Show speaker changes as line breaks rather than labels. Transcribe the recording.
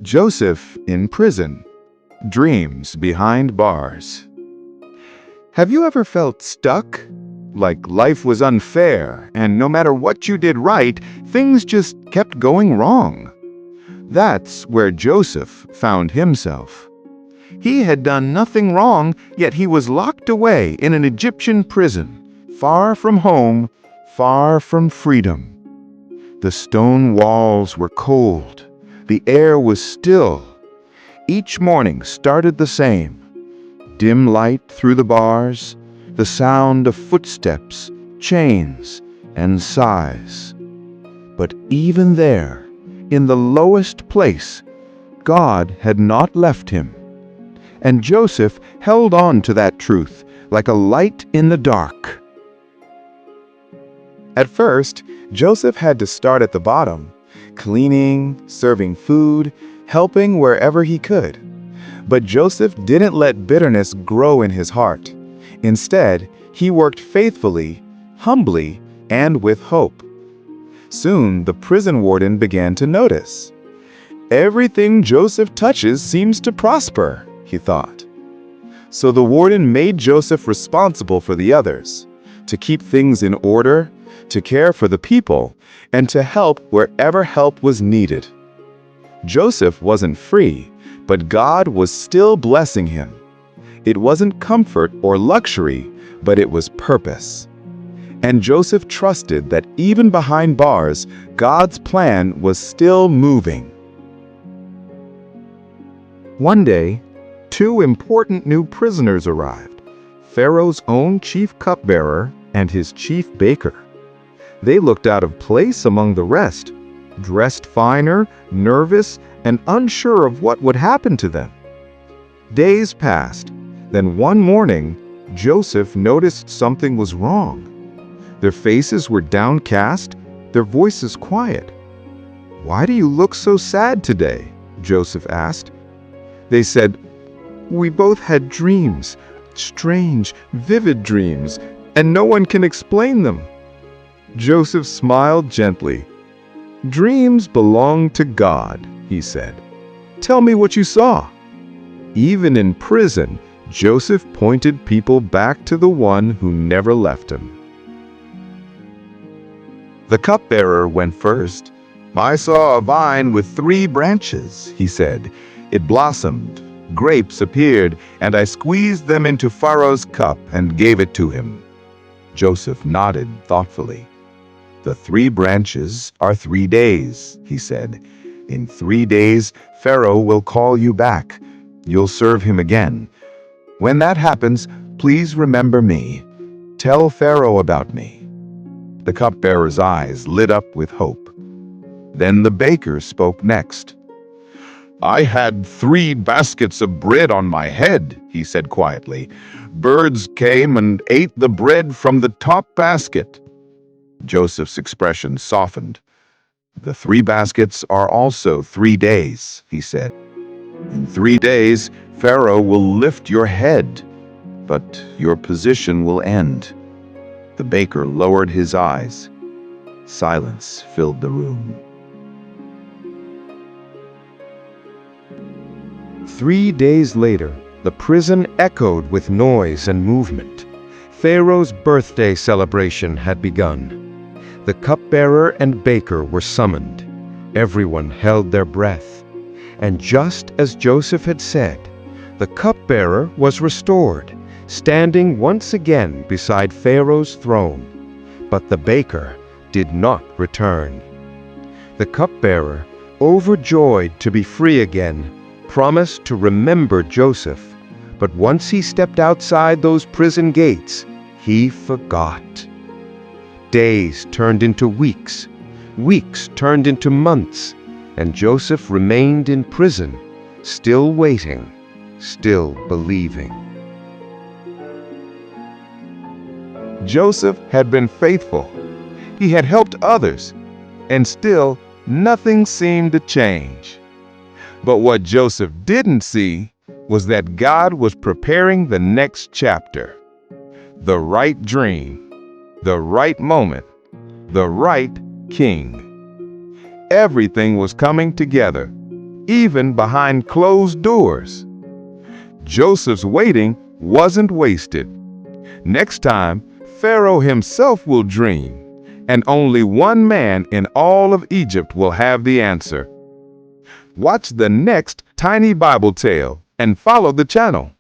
Joseph in prison. Dreams behind bars. Have you ever felt stuck? Like life was unfair, and no matter what you did right, things just kept going wrong. That's where Joseph found himself. He had done nothing wrong, yet he was locked away in an Egyptian prison, far from home, far from freedom. The stone walls were cold. The air was still. Each morning started the same. Dim light through the bars, the sound of footsteps, chains, and sighs. But even there, in the lowest place, God had not left him. And Joseph held on to that truth like a light in the dark. At first, Joseph had to start at the bottom, cleaning, serving food, helping wherever he could. But Joseph didn't let bitterness grow in his heart. Instead, he worked faithfully, humbly, and with hope. Soon, the prison warden began to notice. "Everything Joseph touches seems to prosper," he thought. So the warden made Joseph responsible for the others, to keep things in order, to care for the people, and to help wherever help was needed. Joseph wasn't free, but God was still blessing him. It wasn't comfort or luxury, but it was purpose. And Joseph trusted that even behind bars, God's plan was still moving. One day, two important new prisoners arrived, Pharaoh's own chief cupbearer and his chief baker. They looked out of place among the rest, dressed finer, nervous, and unsure of what would happen to them. Days passed. Then one morning, Joseph noticed something was wrong. Their faces were downcast, their voices quiet. "Why do you look so sad today?" Joseph asked. They said, "We both had dreams, strange, vivid dreams, and no one can explain them." Joseph smiled gently. "Dreams belong to God," he said. "Tell me what you saw." Even in prison, Joseph pointed people back to the one who never left him. The cupbearer went first. "I saw a vine with 3 branches," he said. "It blossomed, grapes appeared, and I squeezed them into Pharaoh's cup and gave it to him." Joseph nodded thoughtfully. "The 3 branches are 3 days," he said. "In 3 days, Pharaoh will call you back. You'll serve him again. When that happens, please remember me. Tell Pharaoh about me." The cupbearer's eyes lit up with hope. Then the baker spoke next. "I had 3 baskets of bread on my head," he said quietly. "Birds came and ate the bread from the top basket." Joseph's expression softened. "The 3 baskets are also 3 days," he said. "In 3 days, Pharaoh will lift your head, but your position will end." The baker lowered his eyes. Silence filled the room. 3 days later, the prison echoed with noise and movement. Pharaoh's birthday celebration had begun. The cupbearer and baker were summoned. Everyone held their breath. And just as Joseph had said, the cupbearer was restored, standing once again beside Pharaoh's throne. But the baker did not return. The cupbearer, overjoyed to be free again, promised to remember Joseph. But once he stepped outside those prison gates, he forgot. Days turned into weeks, weeks turned into months, and Joseph remained in prison, still waiting, still believing. Joseph had been faithful. He had helped others, and still nothing seemed to change. But what Joseph didn't see was that God was preparing the next chapter. The right dream, the right moment, the right king. Everything was coming together. even behind closed doors. Joseph's waiting wasn't wasted. Next time, Pharaoh himself will dream, and only one man in all of Egypt will have the answer. Watch the next Tiny Bible Tale and follow the channel.